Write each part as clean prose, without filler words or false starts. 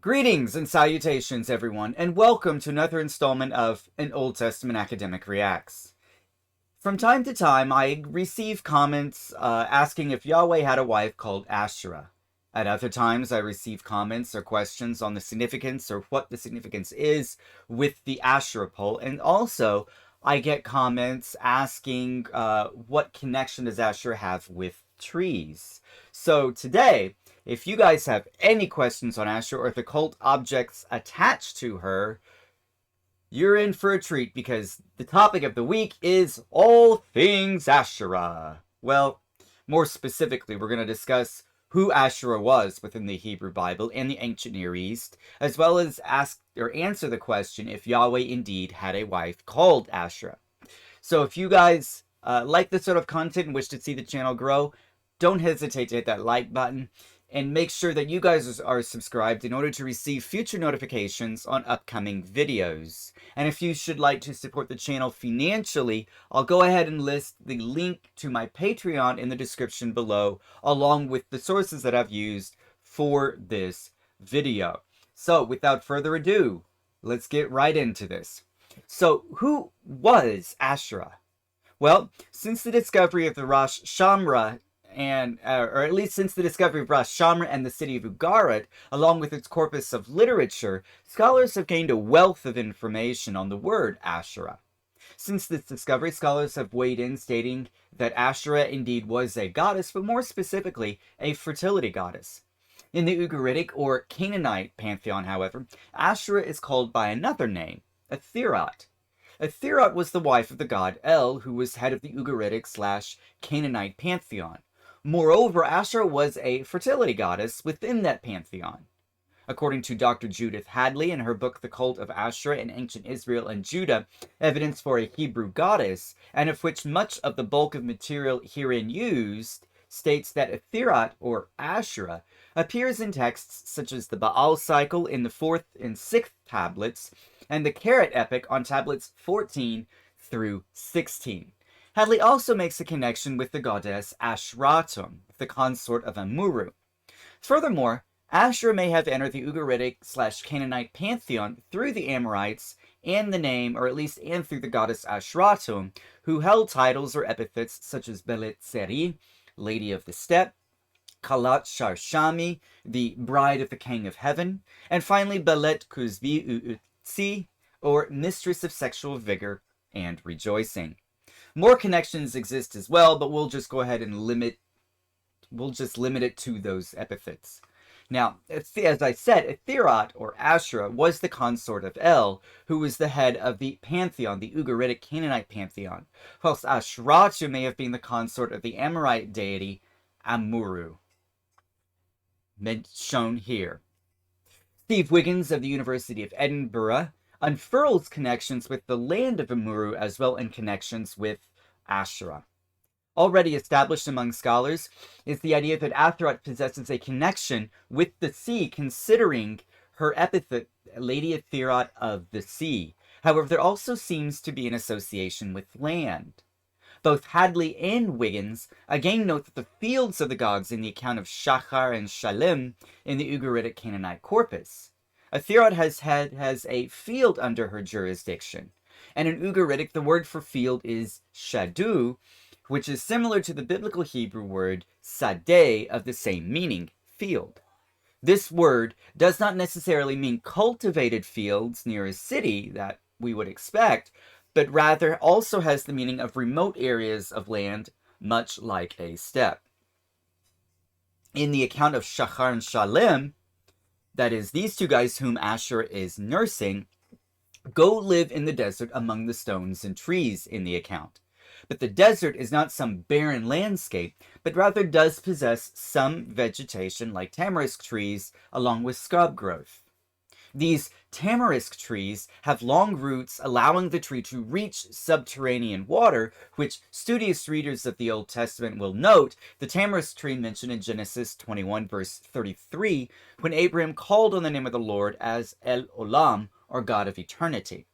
Greetings and salutations, everyone, and welcome to another installment of An Old Testament Academic Reacts. From time to time, I receive comments asking if Yahweh had a wife called Asherah. At other times, I receive comments or questions on the significance or what the significance is with the Asherah pole, and also I get comments asking what connection does Asherah have with trees. So today, if you guys have any questions on Asherah or the cult objects attached to her, you're in for a treat because the topic of the week is all things Asherah. Well, more specifically, we're going to discuss who Asherah was within the Hebrew Bible and the ancient Near East, as well as ask or answer the question if Yahweh indeed had a wife called Asherah. So if you guys like this sort of content and wish to see the channel grow, don't hesitate to hit that like button. And make sure that you guys are subscribed in order to receive future notifications on upcoming videos. And if you should like to support the channel financially, I'll go ahead and list the link to my Patreon in the description below, along with the sources that I've used for this video. So, without further ado, let's get right into this. So, who was Asherah? Well, since the discovery of the Rosh Shamra, or at least since the discovery of Rosh Shamra and the city of Ugarit, along with its corpus of literature, scholars have gained a wealth of information on the word Asherah. Since this discovery, scholars have weighed in, stating that Asherah indeed was a goddess, but more specifically, a fertility goddess. In the Ugaritic or Canaanite pantheon, however, Asherah is called by another name, Athirat. Athirat was the wife of the god El, who was head of the Ugaritic/Canaanite pantheon. Moreover, Asherah was a fertility goddess within that pantheon. According to Dr. Judith Hadley in her book The Cult of Asherah in Ancient Israel and Judah, Evidence for a Hebrew Goddess, and of which much of the bulk of material herein used, states that Athirat, or Asherah, appears in texts such as the Baal cycle in the 4th and 6th tablets, and the Keret epic on tablets 14 through 16. Hadley also makes a connection with the goddess Ashratum, the consort of Amuru. Furthermore, Asherah may have entered the Ugaritic/Canaanite pantheon through the Amorites and the name, or at least and through the goddess Ashratum, who held titles or epithets such as Belet Seri, Lady of the Steppe, Kalat Sharshami, the Bride of the King of Heaven, and finally Belet Kuzbi Uutsi, or Mistress of Sexual Vigor and Rejoicing. More connections exist as well, but we'll just go ahead and limit it to those epithets. Now, as I said, Athirat, or Asherah, was the consort of El, who was the head of the pantheon, the Ugaritic Canaanite pantheon, whilst Ashratu may have been the consort of the Amorite deity Amuru, shown here. Steve Wiggins of the University of Edinburgh unfurls connections with the land of Amuru as well in connections with Asherah. Already established among scholars is the idea that Athirat possesses a connection with the sea, considering her epithet, Lady Athirat of the Sea. However, there also seems to be an association with land. Both Hadley and Wiggins again note that the fields are the gods in the account of Shachar and Shalem in the Ugaritic Canaanite corpus. Athirat has a field under her jurisdiction, and in Ugaritic the word for field is shadu, which is similar to the biblical Hebrew word sadeh of the same meaning, field. This word does not necessarily mean cultivated fields near a city that we would expect, but rather also has the meaning of remote areas of land, much like a steppe. In the account of Shachar and Shalem, that is, these two guys whom Asherah is nursing, go live in the desert among the stones and trees in the account. But the desert is not some barren landscape, but rather does possess some vegetation like tamarisk trees along with scrub growth. These tamarisk trees have long roots, allowing the tree to reach subterranean water, which studious readers of the Old Testament will note the tamarisk tree mentioned in Genesis 21 verse 33, when Abraham called on the name of the Lord as El Olam, or God of Eternity.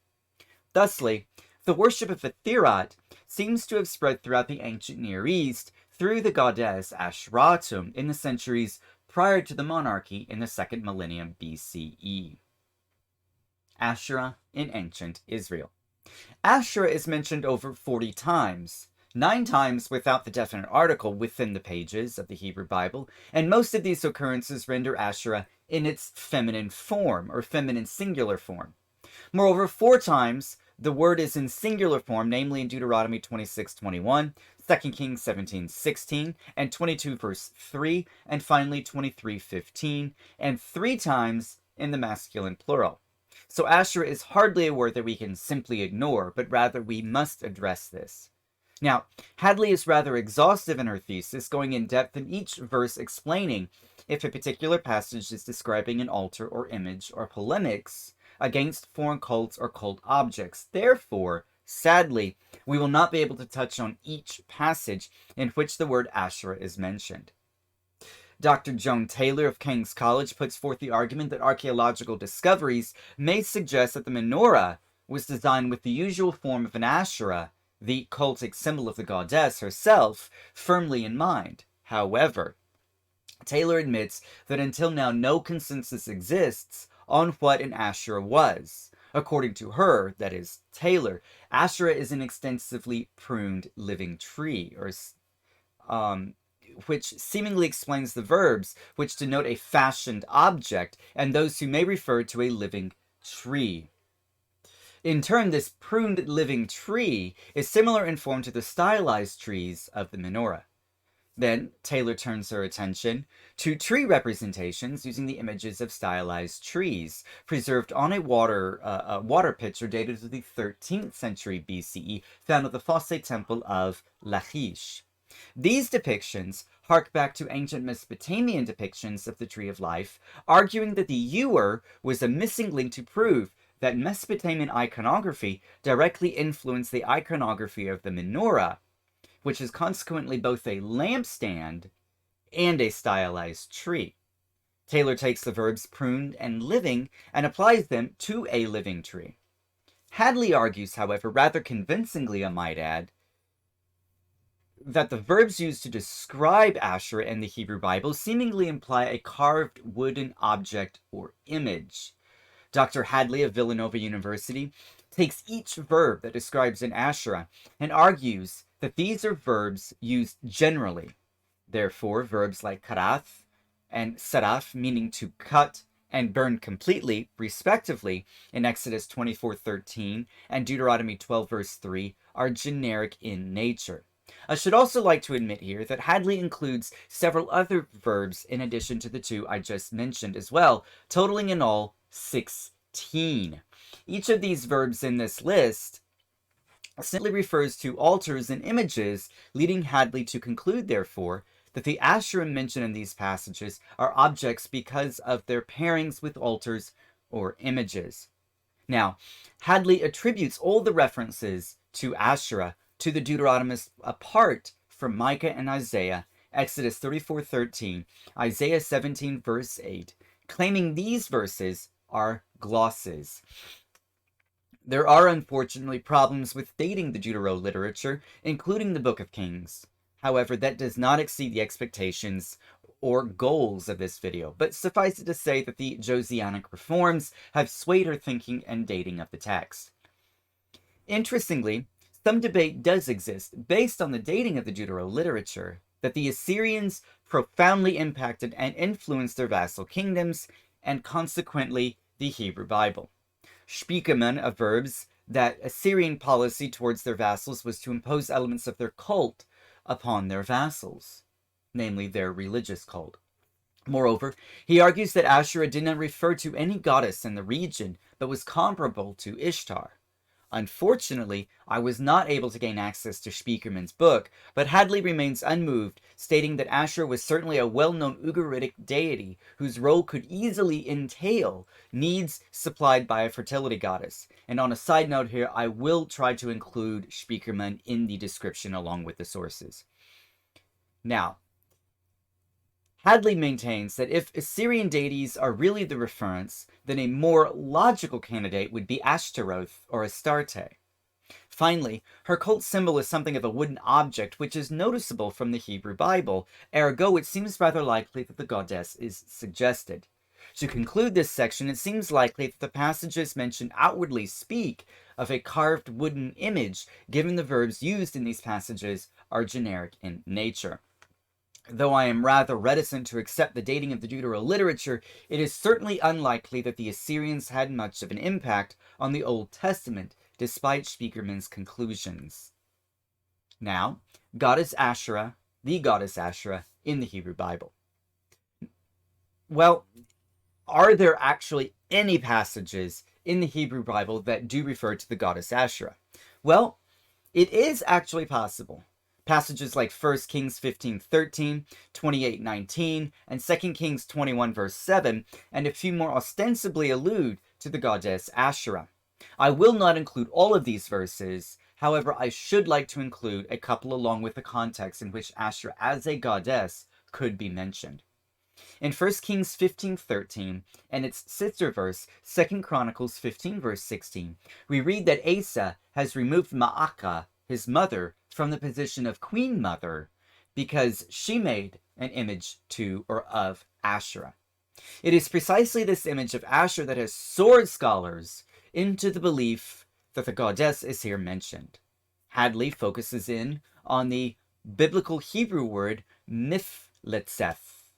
Thusly, the worship of Athirat seems to have spread throughout the ancient Near East through the goddess Ashratum in the centuries prior to the monarchy in the 2nd millennium BCE. Asherah in ancient Israel. Asherah is mentioned over 40 times, 9 times without the definite article within the pages of the Hebrew Bible, and most of these occurrences render Asherah in its feminine form, or feminine singular form. Moreover, 4 times the word is in singular form, namely in Deuteronomy 26:21, 2 Kings 17:16, and 22 verse 3, and finally 23:15, and 3 times in the masculine plural. So Asherah is hardly a word that we can simply ignore, but rather we must address this. Now, Hadley is rather exhaustive in her thesis, going in depth in each verse explaining if a particular passage is describing an altar or image or polemics against foreign cults or cult objects. Therefore, sadly, we will not be able to touch on each passage in which the word Asherah is mentioned. Dr. Joan Taylor of King's College puts forth the argument that archaeological discoveries may suggest that the menorah was designed with the usual form of an Asherah, the cultic symbol of the goddess herself, firmly in mind. However, Taylor admits that until now no consensus exists on what an Asherah was. According to her, that is, Taylor, Asherah is an extensively pruned living tree, or which seemingly explains the verbs which denote a fashioned object, and those who may refer to a living tree. In turn, this pruned living tree is similar in form to the stylized trees of the menorah. Then, Taylor turns her attention to tree representations using the images of stylized trees, preserved on a water pitcher dated to the 13th century BCE, found at the Fosse Temple of Lachish. These depictions hark back to ancient Mesopotamian depictions of the Tree of Life, arguing that the ewer was a missing link to prove that Mesopotamian iconography directly influenced the iconography of the menorah, which is consequently both a lampstand and a stylized tree. Taylor takes the verbs pruned and living and applies them to a living tree. Hadley argues, however, rather convincingly, I might add, that the verbs used to describe Asherah in the Hebrew Bible seemingly imply a carved wooden object or image. Dr. Hadley of Villanova University takes each verb that describes an Asherah and argues that these are verbs used generally. Therefore, verbs like karath and saraf, meaning to cut and burn completely, respectively, in Exodus 24:13 and Deuteronomy 12 verse 3, are generic in nature. I should also like to admit here that Hadley includes several other verbs in addition to the 2 I just mentioned as well, totaling in all 16. Each of these verbs in this list simply refers to altars and images, leading Hadley to conclude, therefore, that the Asherah mentioned in these passages are objects because of their pairings with altars or images. Now, Hadley attributes all the references to Asherah to the Deuteronomists apart from Micah and Isaiah, Exodus 34:13, Isaiah 17 verse 8, claiming these verses are glosses. There are unfortunately problems with dating the Deutero literature, including the Book of Kings. However, that does not exceed the expectations or goals of this video, but suffice it to say that the Josianic reforms have swayed her thinking and dating of the text. Interestingly, some debate does exist, based on the dating of the Deutero literature, that the Assyrians profoundly impacted and influenced their vassal kingdoms, and consequently the Hebrew Bible. Spieckermann avers that Assyrian policy towards their vassals was to impose elements of their cult upon their vassals, namely their religious cult. Moreover, he argues that Asherah did not refer to any goddess in the region, but was comparable to Ishtar. Unfortunately, I was not able to gain access to Spieckermann's book, but Hadley remains unmoved, stating that Asherah was certainly a well-known Ugaritic deity whose role could easily entail needs supplied by a fertility goddess. And on a side note here, I will try to include Spieckermann in the description along with the sources. Now, Hadley maintains that if Assyrian deities are really the reference, then a more logical candidate would be Ashtaroth or Astarte. Finally, her cult symbol is something of a wooden object, which is noticeable from the Hebrew Bible. Ergo, it seems rather likely that the goddess is suggested. To conclude this section, it seems likely that the passages mentioned outwardly speak of a carved wooden image, given the verbs used in these passages are generic in nature. Though I am rather reticent to accept the dating of the Deuterocanon literature, it is certainly unlikely that the Assyrians had much of an impact on the Old Testament, despite Spieckermann's conclusions. Now, goddess Asherah, the goddess Asherah, in the Hebrew Bible. Well, are there actually any passages in the Hebrew Bible that do refer to the goddess Asherah? Well, it is actually possible. Passages like 1 Kings 15:13, 28:19, and 2 Kings 21 verse 7, and a few more ostensibly allude to the goddess Asherah. I will not include all of these verses, however, I should like to include a couple along with the context in which Asherah as a goddess could be mentioned. In 1 Kings 15:13 and its sister verse, 2 Chronicles 15 verse 16, we read that Asa has removed Ma'akah, his mother, from the position of queen mother because she made an image to or of Asherah. It is precisely this image of Asherah that has soared scholars into the belief that the goddess is here mentioned. Hadley focuses in on the biblical Hebrew word mifletzeth,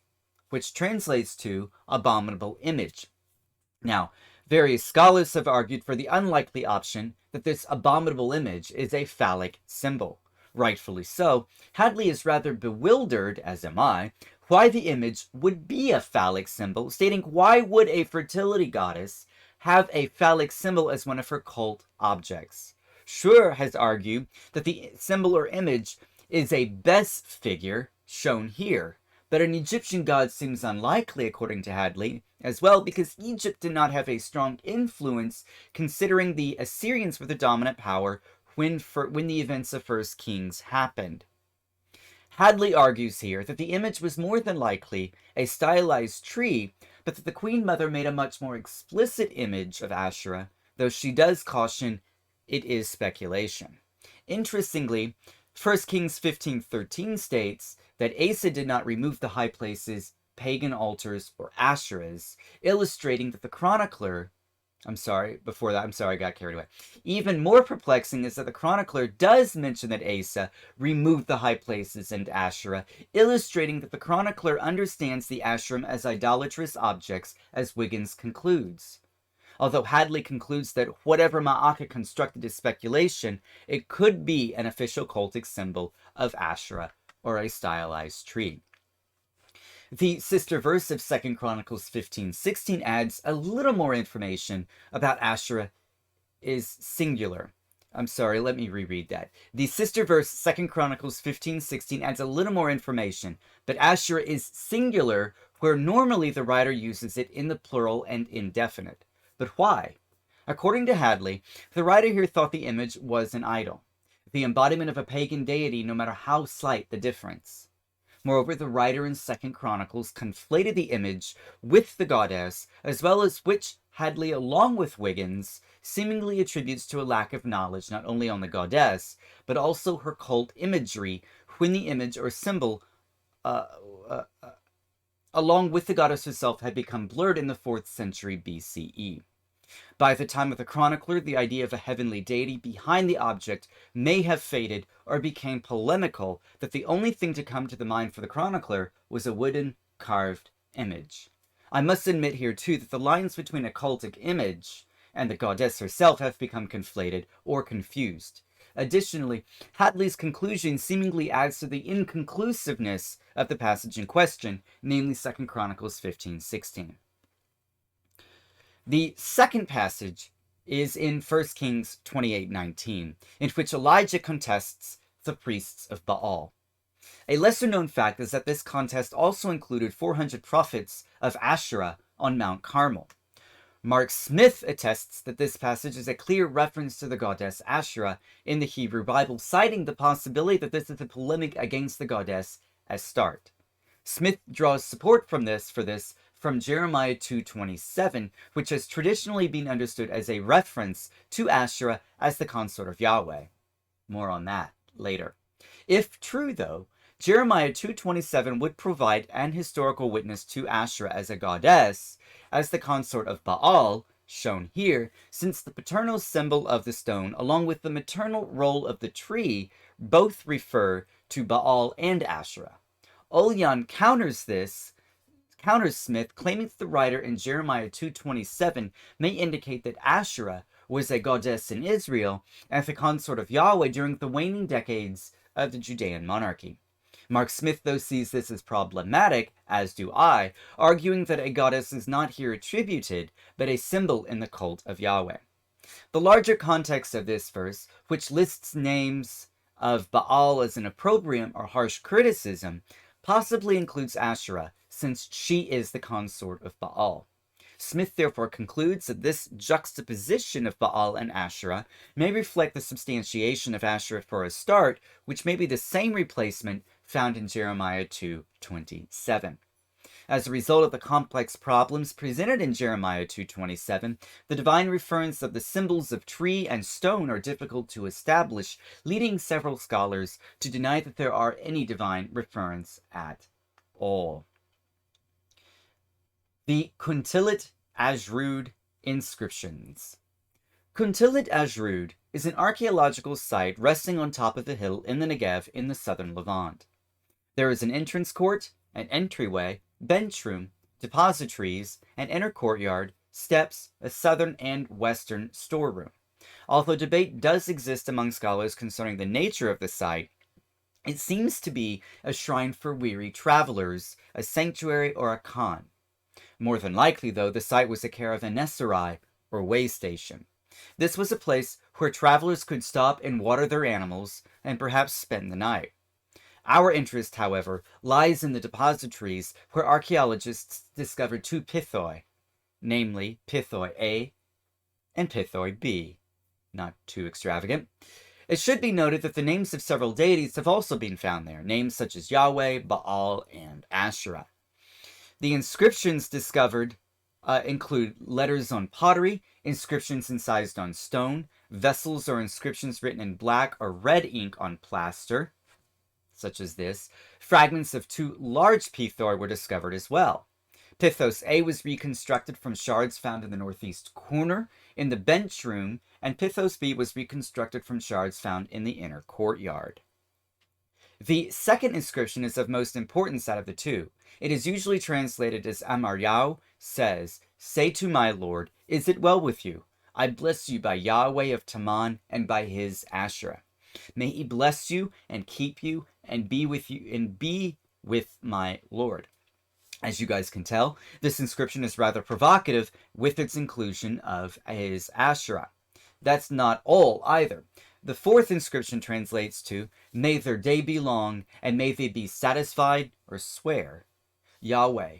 which translates to abominable image. Now, various scholars have argued for the unlikely option that this abominable image is a phallic symbol. Rightfully so. Hadley is rather bewildered, as am I, why the image would be a phallic symbol, stating why would a fertility goddess have a phallic symbol as one of her cult objects. Schoer has argued that the symbol or image is a Bes figure, shown here, but an Egyptian god seems unlikely, according to Hadley, as well, because Egypt did not have a strong influence, considering the Assyrians were the dominant power when the events of 1 Kings happened. Hadley argues here that the image was more than likely a stylized tree, but that the Queen Mother made a much more explicit image of Asherah, though she does caution it is speculation. Interestingly, 1 Kings 15:13 states that Asa did not remove the high places, pagan altars, or Asherahs, illustrating that the chronicler I got carried away. Even more perplexing is that the chronicler does mention that Asa removed the high places and Asherah, illustrating that the chronicler understands the Asherim as idolatrous objects, as Wiggins concludes. Although Hadley concludes that whatever Ma'akah constructed is speculation, it could be an official cultic symbol of Asherah or a stylized tree. The sister verse of 2 Chronicles 15:16 adds a little more information about Asherah is singular. Let me reread that. The sister verse 2 Chronicles 15:16 adds a little more information, but Asherah is singular where normally the writer uses it in the plural and indefinite. But why? According to Hadley, the writer here thought the image was an idol, the embodiment of a pagan deity, no matter how slight the difference. Moreover, the writer in 2 Chronicles conflated the image with the goddess, as well as which Hadley, along with Wiggins, seemingly attributes to a lack of knowledge not only on the goddess, but also her cult imagery, when the image or symbol along with the goddess herself had become blurred in the 4th century BCE. By the time of the chronicler, the idea of a heavenly deity behind the object may have faded or became polemical, that the only thing to come to the mind for the chronicler was a wooden carved image. I must admit here too that the lines between a cultic image and the goddess herself have become conflated or confused. Additionally, Hadley's conclusion seemingly adds to the inconclusiveness of the passage in question, namely 2 Chronicles 15:16. The second passage is in 1 Kings 28:19, in which Elijah contests the priests of Baal. A lesser-known fact is that this contest also included 400 prophets of Asherah on Mount Carmel. Mark Smith attests that this passage is a clear reference to the goddess Asherah in the Hebrew Bible, citing the possibility that this is a polemic against the goddess Astarte. Smith draws support for this from Jeremiah 2:27, which has traditionally been understood as a reference to Asherah as the consort of Yahweh. More on that later. If true, though, Jeremiah 2:27 would provide an historical witness to Asherah as a goddess, as the consort of Baal, shown here, since the paternal symbol of the stone, along with the maternal role of the tree, both refer to Baal and Asherah. Ulyan counters Smith, claiming that the writer in Jeremiah 2:27 may indicate that Asherah was a goddess in Israel and the consort of Yahweh during the waning decades of the Judean monarchy. Mark Smith, though, sees this as problematic, as do I, arguing that a goddess is not here attributed, but a symbol in the cult of Yahweh. The larger context of this verse, which lists names of Baal as an opprobrium or harsh criticism, possibly includes Asherah, since she is the consort of Baal. Smith therefore concludes that this juxtaposition of Baal and Asherah may reflect the substantiation of Asherah for a start, which may be the same replacement found in Jeremiah 2:27. As a result of the complex problems presented in Jeremiah 2:27, the divine reference of the symbols of tree and stone are difficult to establish, leading several scholars to deny that there are any divine reference at all. The Kuntilit Ashrud inscriptions. Kuntilit Ashrud is an archaeological site resting on top of a hill in the Negev in the southern Levant. There is an entrance court, an entryway, bench room, depositories, an inner courtyard, steps, a southern and western storeroom. Although debate does exist among scholars concerning the nature of the site, it seems to be a shrine for weary travelers, a sanctuary, or a khan. More than likely, though, the site was a caravanserai, or way station. This was a place where travelers could stop and water their animals, and perhaps spend the night. Our interest, however, lies in the depositories where archaeologists discovered two pithoi, namely Pithoi A and Pithoi B. Not too extravagant. It should be noted that the names of several deities have also been found there, names such as Yahweh, Baal, and Asherah. The inscriptions discovered include letters on pottery, inscriptions incised on stone, vessels or inscriptions written in black or red ink on plaster, such as this. Fragments of two large pithoi were discovered as well. Pithos A was reconstructed from shards found in the northeast corner in the bench room, and Pithos B was reconstructed from shards found in the inner courtyard. The second inscription is of most importance out of the two. It is usually translated as Amaryahu says, "Say to my Lord, is it well with you? I bless you by Yahweh of Taman and by his Asherah. May he bless you and keep you and be with you and be with my Lord." As you guys can tell, this inscription is rather provocative with its inclusion of his Asherah. That's not all either. The fourth inscription translates to, "May their day be long, and may they be satisfied," or swear, "Yahweh,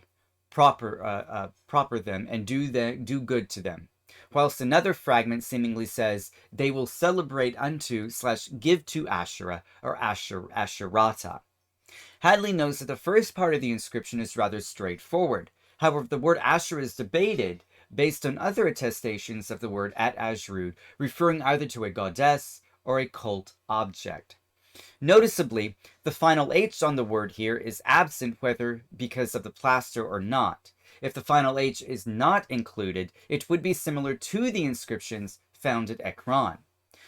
proper them, and do good to them." Whilst another fragment seemingly says, "They will celebrate unto / give to Asherah," or Asherata. Hadley knows that the first part of the inscription is rather straightforward. However, the word Asherah is debated based on other attestations of the word at Ashrud, referring either to a goddess or a cult object. Noticeably, the final H on the word here is absent, whether because of the plaster or not. If the final H is not included, it would be similar to the inscriptions found at Ekron.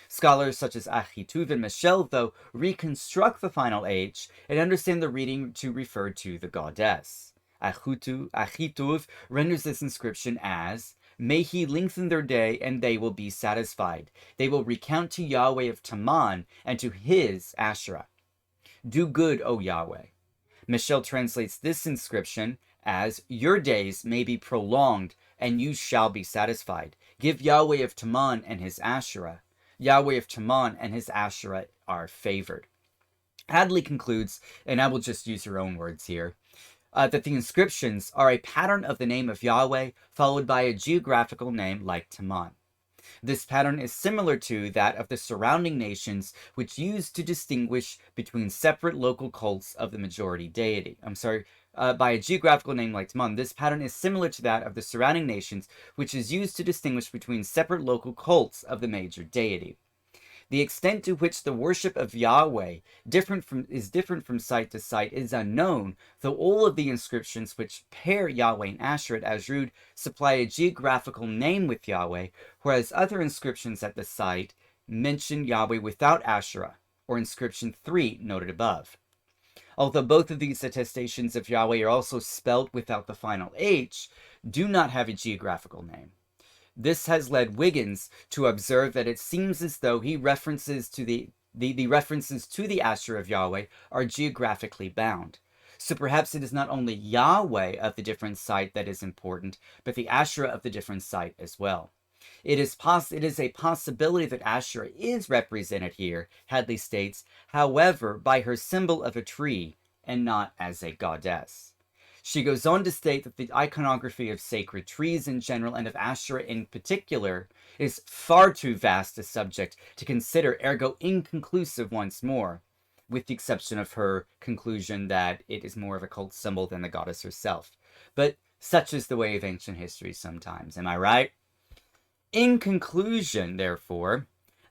Scholars such as Achituv and Michel, though, reconstruct the final H and understand the reading to refer to the goddess. Achituv renders this inscription as, "May he lengthen their day, and they will be satisfied. They will recount to Yahweh of Taman and to his Asherah. Do good, O Yahweh." Michel translates this inscription as, "Your days may be prolonged, and you shall be satisfied. Give Yahweh of Taman and his Asherah. Yahweh of Taman and his Asherah are favored." Hadley concludes, and I will just use your own words here, that the inscriptions are a pattern of the name of Yahweh followed by a geographical name like Taman. This pattern is similar to that of the surrounding nations, which used to distinguish between separate local cults of the majority deity. by a geographical name like Taman. This pattern is similar to that of the surrounding nations, which is used to distinguish between separate local cults of the major deity. The extent to which the worship of Yahweh is different from site to site is unknown, though all of the inscriptions which pair Yahweh and Asherah at Asrud supply a geographical name with Yahweh, whereas other inscriptions at the site mention Yahweh without Asherah, or inscription 3 noted above. Although both of these attestations of Yahweh are also spelt without the final H, do not have a geographical name. This has led Wiggins to observe that it seems as though he references to the references to the Asherah of Yahweh are geographically bound. So perhaps it is not only Yahweh of the different site that is important, but the Asherah of the different site as well. It is a possibility that Asherah is represented here, Hadley states, however, by her symbol of a tree and not as a goddess. She goes on to state that the iconography of sacred trees in general and of Asherah in particular is far too vast a subject to consider, ergo inconclusive once more, with the exception of her conclusion that it is more of a cult symbol than the goddess herself. But such is the way of ancient history sometimes, am I right? In conclusion, therefore,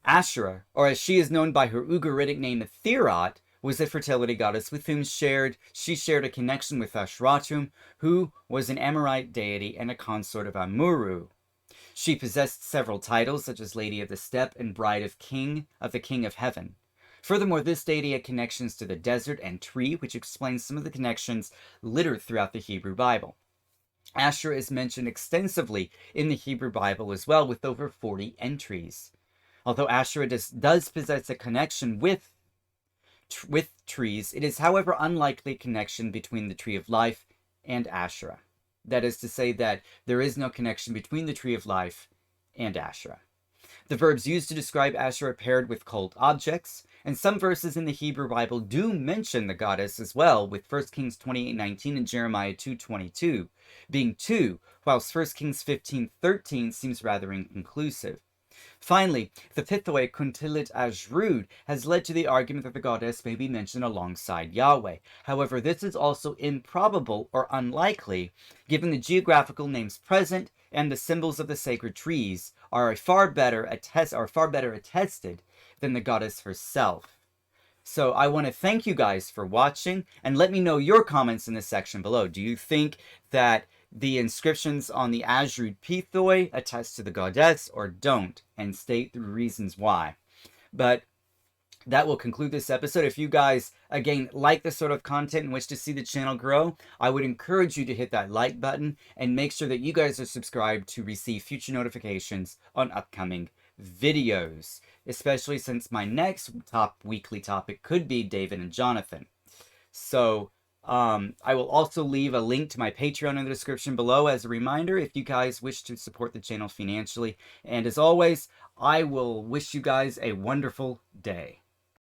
Asherah, or as she is known by her Ugaritic name Therot, was a fertility goddess with whom she shared a connection with Ashratum, who was an Amorite deity and a consort of Amuru. She possessed several titles, such as Lady of the Steppe and Bride of the King of Heaven. Furthermore, this deity had connections to the desert and tree, which explains some of the connections littered throughout the Hebrew Bible. Asherah is mentioned extensively in the Hebrew Bible as well, with over 40 entries. Although Asherah does possess a connection with trees, it is, however, unlikely connection between the Tree of Life and Asherah. That is to say that there is no connection between the Tree of Life and Asherah. The verbs used to describe Asherah paired with cult objects, and some verses in the Hebrew Bible do mention the goddess as well, with 1 Kings 28:19 and Jeremiah 2:22 being two, whilst 1 Kings 15:13 seems rather inconclusive. Finally, the Pithoi Kuntilit Asrud has led to the argument that the goddess may be mentioned alongside Yahweh. However, this is also improbable or unlikely, given the geographical names present and the symbols of the sacred trees are far better attested than the goddess herself. So I want to thank you guys for watching, and let me know your comments in the section below. Do you think that the inscriptions on the Asrud Pithoi attest to the goddess or don't? And state the reasons why. But that will conclude this episode. If you guys, again, like this sort of content and wish to see the channel grow, I would encourage you to hit that like button and make sure that you guys are subscribed to receive future notifications on upcoming videos, especially since my next weekly topic could be David and Jonathan. So I will also leave a link to my Patreon in the description below as a reminder if you guys wish to support the channel financially. And as always, I will wish you guys a wonderful day.